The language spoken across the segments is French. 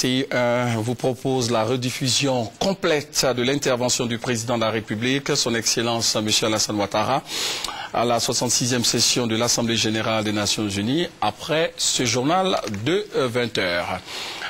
21 vous propose la rediffusion complète de l'intervention du président de la République, son Excellence M. Alassane Ouattara, à la 66e session de l'Assemblée générale des Nations unies, après ce journal de 20 h.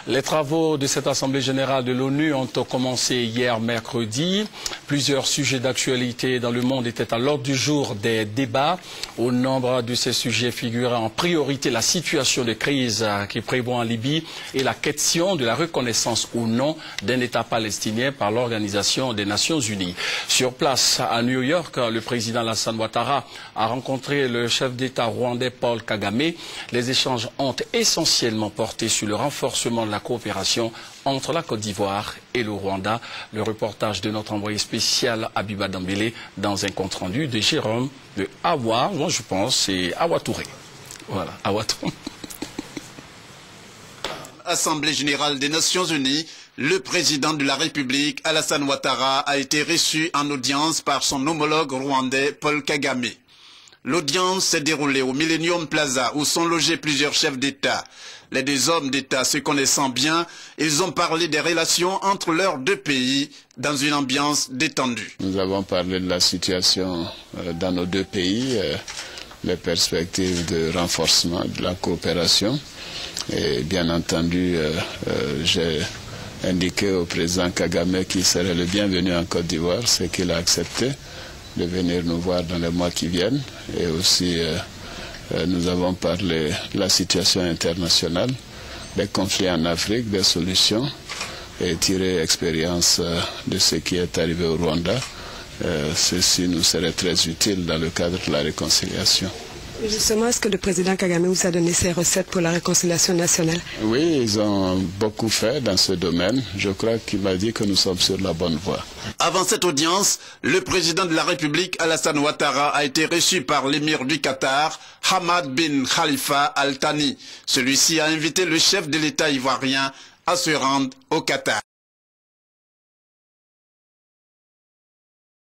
Les travaux de cette Assemblée générale de l'ONU ont commencé hier mercredi. Plusieurs sujets d'actualité dans le monde étaient à l'ordre du jour des débats. Au nombre de ces sujets figurait en priorité la situation de crise qui prévaut en Libye et la question de la reconnaissance ou non d'un État palestinien par l'Organisation des Nations unies. Sur place à New York, le président Alassane Ouattara a rencontré le chef d'État rwandais Paul Kagame. Les échanges ont essentiellement porté sur le renforcement de la coopération entre la Côte d'Ivoire et le Rwanda. Le reportage de notre envoyé spécial Abiba Dambélé dans un compte-rendu de Jérôme de Awa, moi je pense c'est Awa Touré. Voilà, Awa Touré. Assemblée générale des Nations unies, le président de la République, Alassane Ouattara, a été reçu en audience par son homologue rwandais, Paul Kagame. L'audience s'est déroulée au Millennium Plaza où sont logés plusieurs chefs d'État. Les deux hommes d'État se connaissant bien, ils ont parlé des relations entre leurs deux pays dans une ambiance détendue. Nous avons parlé de la situation dans nos deux pays, les perspectives de renforcement de la coopération. Et bien entendu, j'ai indiqué au président Kagame qu'il serait le bienvenu en Côte d'Ivoire, ce qu'il a accepté de venir nous voir dans les mois qui viennent. Et aussi, nous avons parlé de la situation internationale, des conflits en Afrique, des solutions, et tiré expérience de ce qui est arrivé au Rwanda. Ceci nous serait très utile dans le cadre de la réconciliation. Justement, est-ce que le président Kagame vous a donné ses recettes pour la réconciliation nationale? Oui, ils ont beaucoup fait dans ce domaine. Je crois qu'il m'a dit que nous sommes sur la bonne voie. Avant cette audience, le président de la République, Alassane Ouattara, a été reçu par l'émir du Qatar, Hamad bin Khalifa Al Thani. Celui-ci a invité le chef de l'État ivoirien à se rendre au Qatar.